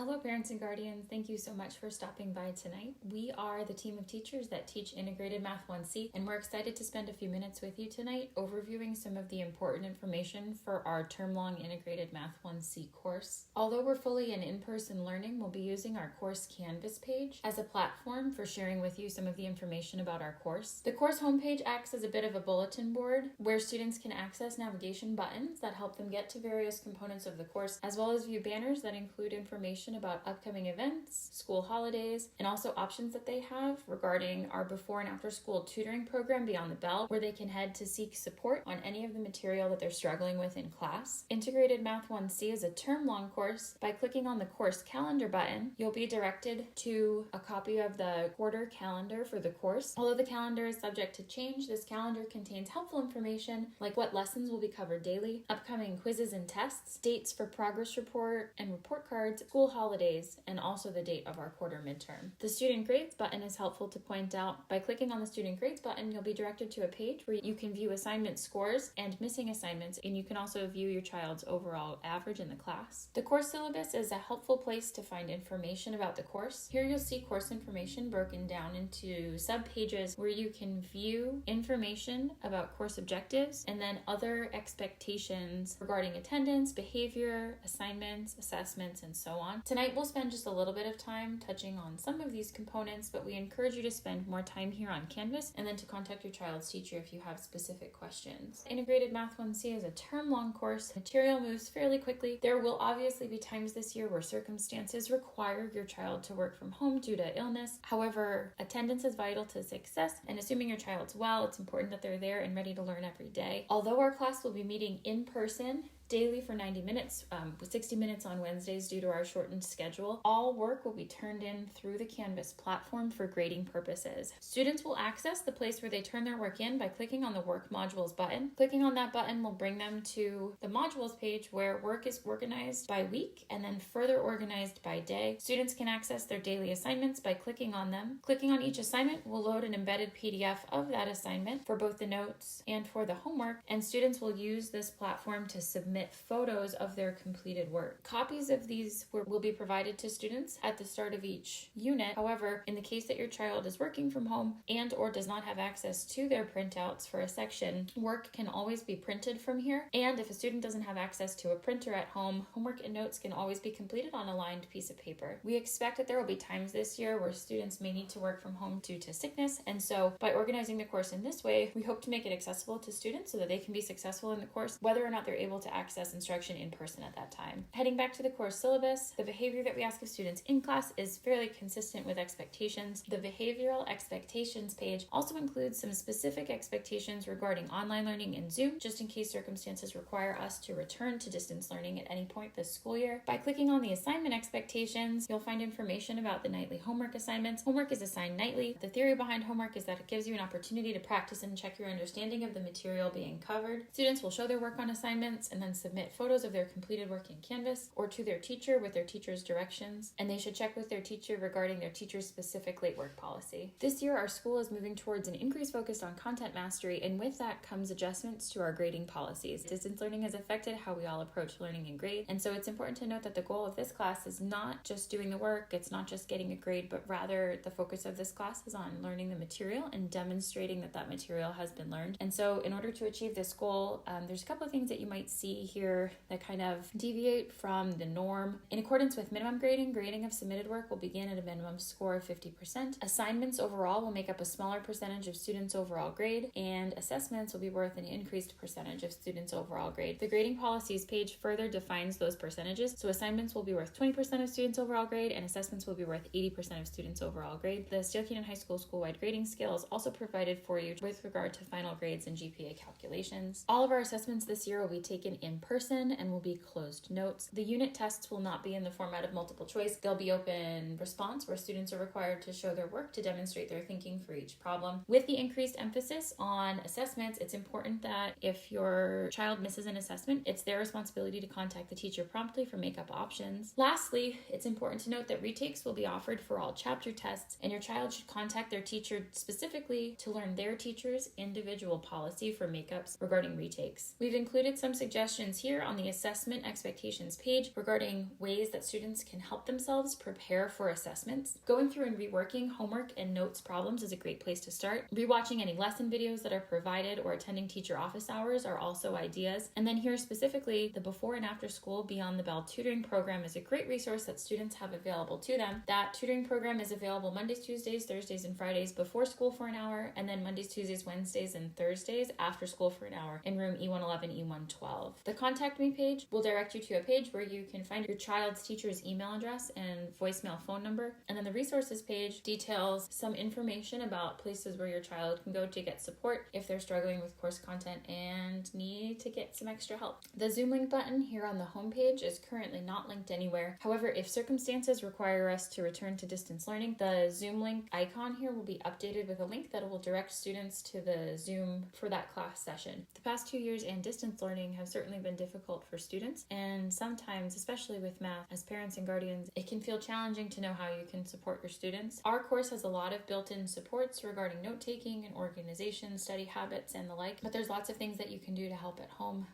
Hello parents and guardians, thank you so much for stopping by tonight. We are the team of teachers that teach Integrated Math 1C, and we're excited to spend a few minutes with you tonight overviewing some of the important information for our term-long Integrated Math 1C course. Although we're fully in-person learning, we'll be using our course Canvas page as a platform for sharing with you some of the information about our course. The course homepage acts as a bit of a bulletin board where students can access navigation buttons that help them get to various components of the course, as well as view banners that include information about upcoming events, school holidays, and also options that they have regarding our before and after school tutoring program Beyond the Bell, where they can head to seek support on any of the material that they're struggling with in class. Integrated Math 1C is a term-long course. By clicking on the course calendar button, you'll be directed to a copy of the quarter calendar for the course. Although the calendar is subject to change, this calendar contains helpful information like what lessons will be covered daily, upcoming quizzes and tests, dates for progress report and report cards, school holidays, and also the date of our quarter midterm. The Student Grades button is helpful to point out. By clicking on the Student Grades button, you'll be directed to a page where you can view assignment scores and missing assignments, and you can also view your child's overall average in the class. The course syllabus is a helpful place to find information about the course. Here you'll see course information broken down into sub-pages where you can view information about course objectives and then other expectations regarding attendance, behavior, assignments, assessments, and so on. Tonight we'll spend just a little bit of time touching on some of these components, but we encourage you to spend more time here on Canvas and then to contact your child's teacher if you have specific questions. Integrated Math 1C is a term-long course. Material moves fairly quickly. There will obviously be times this year where circumstances require your child to work from home due to illness. However, attendance is vital to success, and assuming your child's well, it's important that they're there and ready to learn every day. Although our class will be meeting in person daily for 90 minutes, with 60 minutes on Wednesdays due to our shortened schedule, all work will be turned in through the Canvas platform for grading purposes. Students will access the place where they turn their work in by clicking on the Work Modules button. Clicking on that button will bring them to the Modules page where work is organized by week and then further organized by day. Students can access their daily assignments by clicking on them. Clicking on each assignment will load an embedded PDF of that assignment for both the notes and for the homework, and students will use this platform to submit photos of their completed work. Copies of these will be provided to students at the start of each unit. However, in the case that your child is working from home and or does not have access to their printouts for a section, work can always be printed from here. And if a student doesn't have access to a printer at home, homework and notes can always be completed on a lined piece of paper. We expect that there will be times this year where students may need to work from home due to sickness, and so by organizing the course in this way, we hope to make it accessible to students so that they can be successful in the course, whether or not they're able to access instruction in person at that time. Heading back to the course syllabus, the behavior that we ask of students in class is fairly consistent with expectations. The behavioral expectations page also includes some specific expectations regarding online learning in Zoom, just in case circumstances require us to return to distance learning at any point this school year. By clicking on the assignment expectations, you'll find information about the nightly homework assignments. Homework is assigned nightly. The theory behind homework is that it gives you an opportunity to practice and check your understanding of the material being covered. Students will show their work on assignments and then submit photos of their completed work in Canvas or to their teacher with their teacher's directions, and they should check with their teacher regarding their teacher's specific late work policy. This year, our school is moving towards an increased focus on content mastery, and with that comes adjustments to our grading policies. Distance learning has affected how we all approach learning and grade, and so it's important to note that the goal of this class is not just doing the work, it's not just getting a grade, but rather the focus of this class is on learning the material and demonstrating that that material has been learned. And so in order to achieve this goal, there's a couple of things that you might see here that kind of deviate from the norm. In accordance with minimum grading, grading of submitted work will begin at a minimum score of 50%. Assignments overall will make up a smaller percentage of students' overall grade, and assessments will be worth an increased percentage of students' overall grade. The grading policies page further defines those percentages, so assignments will be worth 20% of students' overall grade, and assessments will be worth 80% of students' overall grade. The Steele Canyon High School school-wide grading scale is also provided for you with regard to final grades and GPA calculations. All of our assessments this year will be taken in person and will be closed notes. The unit tests will not be in the format of multiple choice. They'll be open response where students are required to show their work to demonstrate their thinking for each problem. With the increased emphasis on assessments, it's important that if your child misses an assessment, it's their responsibility to contact the teacher promptly for makeup options. Lastly, it's important to note that retakes will be offered for all chapter tests, and your child should contact their teacher specifically to learn their teacher's individual policy for makeups regarding retakes. We've included some suggestions sections here on the assessment expectations page regarding ways that students can help themselves prepare for assessments. Going through and reworking homework and notes problems is a great place to start. Rewatching any lesson videos that are provided or attending teacher office hours are also ideas. And then here specifically, the before and after school Beyond the Bell tutoring program is a great resource that students have available to them. That tutoring program is available Mondays, Tuesdays, Thursdays, and Fridays before school for an hour, and then Mondays, Tuesdays, Wednesdays, and Thursdays after school for an hour in room E111, E112. The Contact Me page will direct you to a page where you can find your child's teacher's email address and voicemail phone number. And then the resources page details some information about places where your child can go to get support if they're struggling with course content and need to get some extra help. The Zoom link button here on the homepage is currently not linked anywhere. However, if circumstances require us to return to distance learning, the Zoom link icon here will be updated with a link that will direct students to the Zoom for that class session. The past 2 years and distance learning have certainly been difficult for students, and sometimes, especially with math, as parents and guardians, it can feel challenging to know how you can support your students. Our course has a lot of built-in supports regarding note-taking and organization, study habits, and the like, but there's lots of things that you can do to help at home.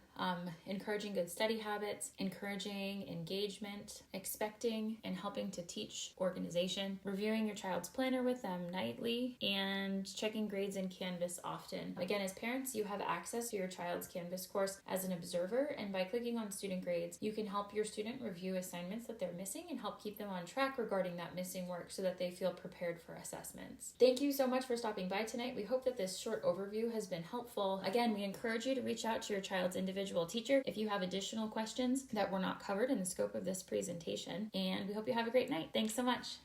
Encouraging good study habits, encouraging engagement, expecting and helping to teach organization, reviewing your child's planner with them nightly, and checking grades in Canvas often. Again, as parents, you have access to your child's Canvas course as an observer, and by clicking on student grades, you can help your student review assignments that they're missing and help keep them on track regarding that missing work so that they feel prepared for assessments. Thank you so much for stopping by tonight. We hope that this short overview has been helpful. Again, we encourage you to reach out to your child's individual teacher if you have additional questions that were not covered in the scope of this presentation, and we hope you have a great night. Thanks so much.